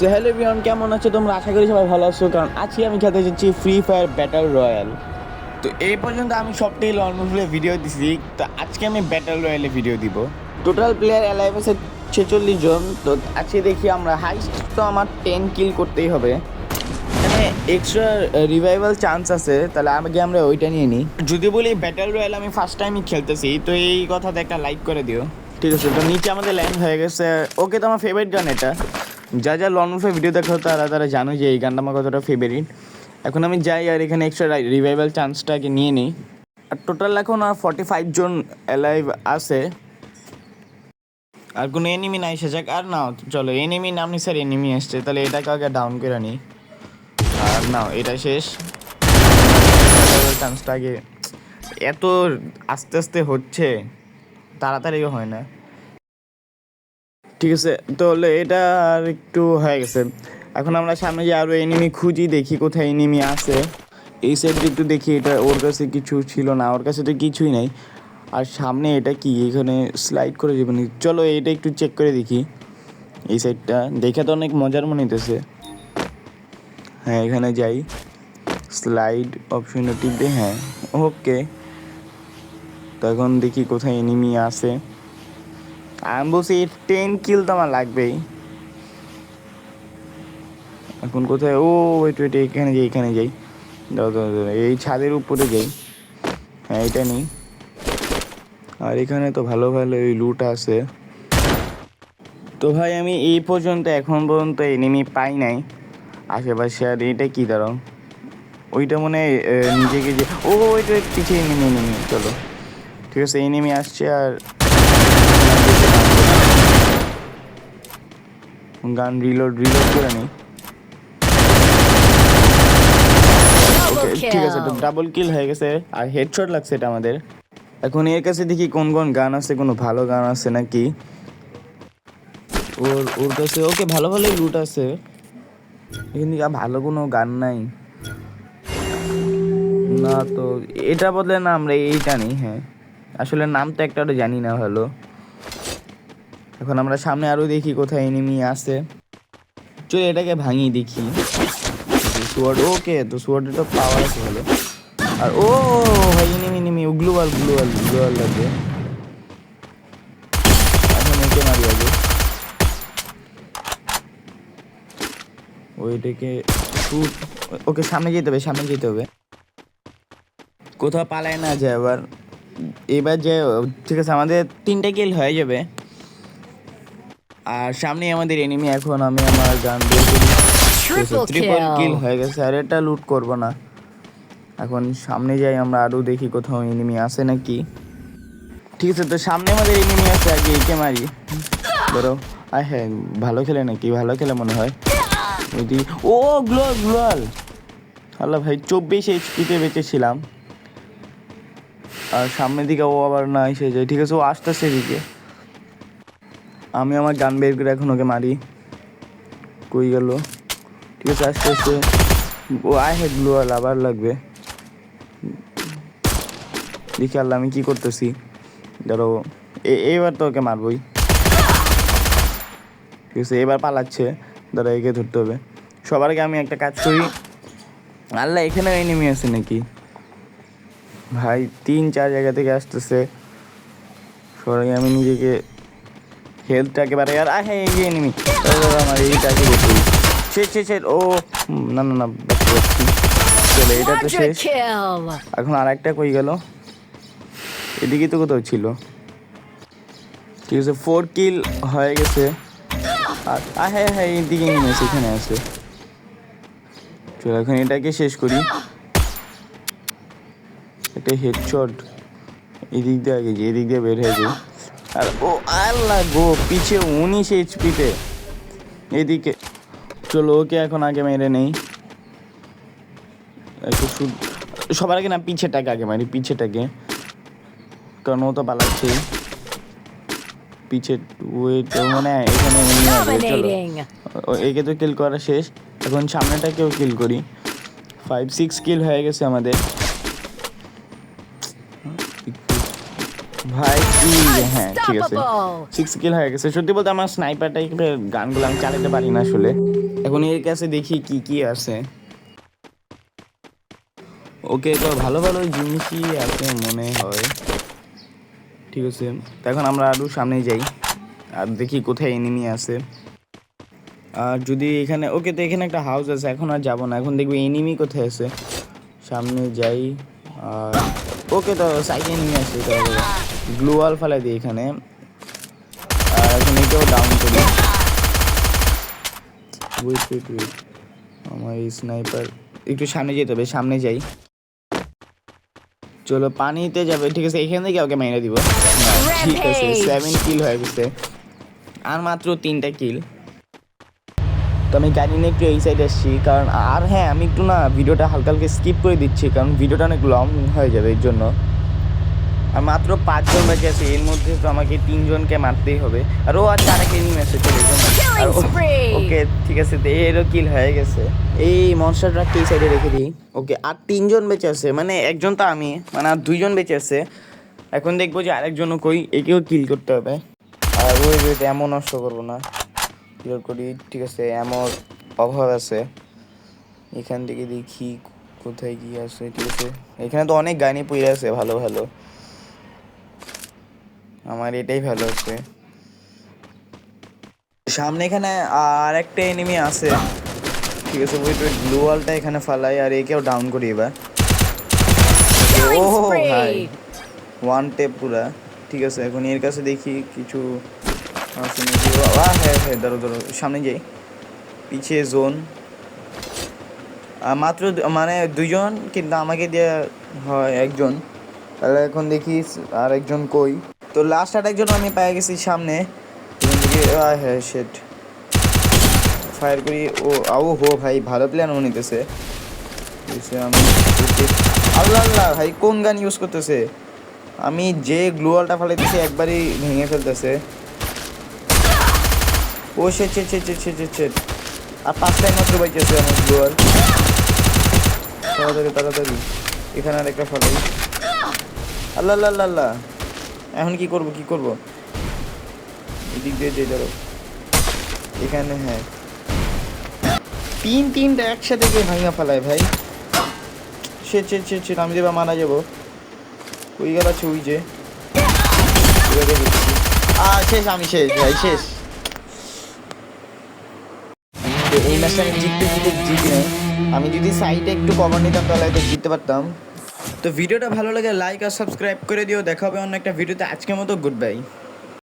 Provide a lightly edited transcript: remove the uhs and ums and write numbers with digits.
So hello everyone, কেমন আছো তোমরা? আশা করি সবাই ভালো আছো, কারণ আজকে আমি খেলতে যাচ্ছি ফ্রি ফায়ার ব্যাটল রয়্যাল। তো এই পর্যন্ত আমি সবটাই লর্মাল ভিডিও দিছি, তো আজকে আমি ব্যাটল রয়্যালে ভিডিও দিব। টোটাল প্লেয়ার অ্যালাইভ আছে 46 জন। তো আজকে দেখি আমরা হাইস্ট তো আমার 10 কিল করতেই হবে। এখানে এক্সট্রা রিভাইভাল চান্স আছে, তাহলে আগে আমরা ওইটা নিয়ে নিই। যদি বলি ব্যাটল রয়্যাল আমি ফার্স্ট টাইমই খেলতেছি, তো এই কথাতে একটা লাইক করে দিও। ঠিক আছে, তো নিচে আমাদের ল্যান্ড হয়ে গেছে। ওকে, তো আমার ফেভারিট গান এটা। যা যা লং মুভে ভিডিও দেখো তারা জানো যে এই গানটা আমার কতটা ফেভারিট। এখন আমি যাই আর এখানে এক্সট্রা রিভাইভাল চান্সটাকে নিয়ে নিই। আর টোটাল এখন আর 45 জন অ্যালাইভ আছে। আর কোনো এনিমি নাই সেজাক আর না। চলো এনিমি নামনি স্যার, এনিমি আসছে, তাহলে এটাকে আগে ডাউন করে নিই। আর না, এটা শেষ। চান্সটা আগে এত আস্তে আস্তে হচ্ছে, তাড়াতাড়িও হয় না। ঠিক আছে, তাহলে এটা আর একটু হয়ে গেছে। এখন আমরা সামনে যে আরও এনিমি খুঁজি, দেখি কোথায় এনিমি আছে। এই সাইডে একটু দেখি, এটা ওর কাছে কিছু ছিল না, ওর কাছে তো কিছুই নাই। আর সামনে এটা কি, এখানে স্লাইড করে যাবেন? চলো এটা একটু চেক করে দেখি। এই সাইডটা দেখে তো অনেক মজার মনে হইতেছে। হ্যাঁ, এখানে যাই, স্লাইড অপশনে টিপে, হ্যাঁ ওকে। তো এখন দেখি কোথায় এনিমি আছে। আমি বলছি 10 কিল তো আমার লাগবেই। এখন কোথায়? ও ওয়েট, এখানে যাই। দাও, এই ছাদের উপরে যাই। হ্যাঁ, এটা নেই। আর এখানে তো ভালো ভালো এই লুট আছে। তো ভাই আমি এখন পর্যন্ত এনিমি পাই নাই আশেপাশে। আর এটা কি দাঁড়াও, ওইটা মনে হয় নিজেকে যে, ও ওইটা পিছিয়ে এনিমি। চলো ঠিক আছে, এনিমি আসছে। আর গান রিলোড করে নিই। ওকে ঠিক আছে, তো ডাবল কিল হয়ে গেছে আর হেডশট লাগছে এটা আমাদের। এখন এর কাছে দেখি কোন কোন গান আছে, কোনো ভালো গান আছে নাকি ওর কাছে। ওকে, ভালো লুট আছে, কিন্তু ভালো কোনো গান নাই না। তো এটা বদলে না আমরা এইটা নিই। হ্যাঁ, আসলে নাম তো একটা জানি না ভালো। এখন আমরা সামনে আরও দেখি কোথায় এনিমি আছে। চলো এটাকে ভাঙি দেখি। সোয়ার্ড, ওকে, তো সোয়ার্ডের তো পাওয়ার আছে ভালো। আর ও ভাই, এনিমি গ্লুয়াল লাগবে। এখন একে মারি আগে। ওইটাকে শুট। ওকে, সামনে যেতে হবে, কোথাও পালায় না যায় এবার যে। ঠিক আছে, আমাদের 3টা কিল হয়ে যাবে। আর সামনে আমাদের এনিমি। এখন আমি আমার গান বের করি। ট্রিপল কিল হয়ে গেছে। আর এটা লুট করব না, এখন সামনে যাই আমরা, আরও দেখি কোথাও এনিমি আছে নাকি। ঠিক আছে, তো সামনে আমাদের এনিমি আছে, আগে একে মারি। ধরো, আর হ্যাঁ, ভালো খেলে মনে হয়। ও গ্লোয়াল। আল্লাহ ভাই, 24 এইচপিতে বেঁচেছিলাম। আর সামনের দিকে ও আবার না এসে যায়। ঠিক আছে, ও আসতেছে এদিকে। আমি আমার গান বের করে এখন ওকে মারি। কই গেল? ঠিক আছে, আসতে ও গ্লোয়াল আবার লাগবে। দেখি আল্লাহ, আমি কি করতেছি। ধরো, এবার তো ওকে মারবই। ঠিক আছে, এবার পালাচ্ছে। ধরো, একে ধরতে হবে। সবার আগে আমি একটা কাজ করি। আল্লাহ, এখানে এনিমি আছে নাকি? ভাই 3-4 জায়গা থেকে আসতেছে। সবাই আমি নিজেকে হেলথটা একেবারে। আর হ্যাঁ, এই যে এনিমি, আমার এইটাকে দেখি। শেষ। ও না, চলে, এটা তো শেষ। এখন আর একটা কই গেল? এদিকে তো কোথাও ছিল। ঠিক আছে, 4 কিল হয়ে গেছে। আর হ্যাঁ, এইদিকে এনিমি আছে, এখানে আছে। চলো এখন এটাকে শেষ করি। একটা হেডশট এদিক দিয়ে বের হয়ে যায়। আর ও আল্লাহ গো, পিছে 19 এইচপিতে এদিকে। চলো ওকে এখন আগে মেরে নেই। সবার আগে না, পিছেটাকে আগে মারি, কারণ ও তো পালাচ্ছেই। পিছে ওয়েট, মানে এখানে চলো একে তো কিল করা শেষ। এখন সামনেটাকেও কিল করি। 5-6 কিল হয়ে গেছে আমাদের। ভাই হ্যাঁ ঠিক আছে, 6 কিল হয়ে গেছে। সত্যি বলতে আমার স্নাইপার টাইপের গানগুলো আমি চালাতে পারি না আসলে। এখন এর কাছে দেখি কি কি আছে। ওকে, তো ভালো ভালো জিনিসই আছে মনে হয়। ঠিক আছে, তো এখন আমরা আরও সামনে যাই আর দেখি কোথায় এনিমি আছে। আর যদি এখানে, ওকে তো এখানে একটা হাউস আছে, এখন আর যাবো না, এখন দেখবো এনিমি কোথায় আছে। সামনে যাই। আর ওকে, তো সাইডে এনিমি আছে, গ্লু ওয়াল ফেলাই দিই এখানে। আর এখন এটাও ডাউন করি। ওয়েট, আমার এই স্নাইপার একটু সামনে যেতে হবে, সামনে যাই। চলো পানিতে যাবে, ঠিক আছে, এখান থেকে ওকে মেরে দিব। ঠিক আছে, 7 কিল হয়ে গেছে, আর মাত্র 3টা কিল। তো আমি গাড়ি নিয়ে একটু এই সাইডে আসছি, কারণ আর হ্যাঁ আমি একটু না ভিডিওটা হালকা হালকা স্কিপ করে দিচ্ছি, কারণ ভিডিওটা অনেক লং হয়ে যাবে এর জন্য। আর মাত্র 5 জন বেঁচে আছে, এর মধ্যে তো আমাকে 3 জনকে মারতেই হবে। আর ও আর আরেক এনিমি আছে, চলে যাবে। আর ওকে ঠিক আছে, তো এরও কিল হয়ে গেছে। এই মনস্টার ট্রাককে এই সাইডে রেখে দিই। ওকে, আর 3 জন বেঁচে আছে, মানে একজন তো আমি, মানে আর 2 জন বেঁচে আছে। এখন দেখবো যে আরেকজনও কই, একেও কিল করতে হবে। আর ওই এমন নষ্ট করবো না, ক্লিয়ার করি। ঠিক আছে, এমন অভাব আছে। এখান থেকে দেখি কোথায় কি আছে। ঠিক আছে, এখানে তো অনেক গাড়ি পড়ে আছে ভালো ভালো, আমার এটাই ভালো আছে। সামনে এখানে আর একটা এনিমি আছে। ঠিক আছে, ওয়েট, ব্লু ওয়ালটা এখানে ফালাই আর একেও ডাউন করি এবার। ও ভাই, ওয়ান টেপ পুরা। ঠিক আছে, এখন এর কাছে দেখি কিছু আছে নাকি। হ্যাঁ, ধরো সামনে যাই। পিছিয়ে জোন, মাত্র মানে 2 জন, কিন্তু আমাকে দিয়ে হয় 1 জন। তাহলে এখন দেখি আর 1 জন কই। তো লাস্ট আর 1 জন আমি পেয়ে গেছি সামনে। হ্যাঁ শেট, ফায়ার করি। হো ভাই, ভালো প্ল্যান ও নিতেছে। আমি আল্লাহ ভাই, কোন গান ইউজ করতেছে? আমি যে গ্লু ওয়ালটা ফালাইতেছি একবারই ভেঙে ফেলতেছে। ও শেট, আর 5টাই মাত্র বাইতেছে আমার গ্লু ওয়াল। তাড়াতাড়ি এখানে আর একটা ফালাই। আল্লাহ, এখন কি করব? এদিক দিয়ে যে ধরো এখানে, হ্যাঁ 3টা একসাথে গিয়ে ভাঙা ফেলায় ভাই। শেট, আমি যেবা মারা যাবো। ওই গেল আছে, ওই যে শেষ, আমি শেষ ভাই, শেষ। এই ম্যাচটা আমি জিতি না। আমি যদি সাইডে একটু কভার নিতাম তাহলে হয়তো জিততে পারতাম। তো ভিডিওটা ভালো লাগে লাইক আর সাবস্ক্রাইব করে দিও। দেখা হবে অন্য একটা ভিডিওতে। আজকের মতো গুড বাই।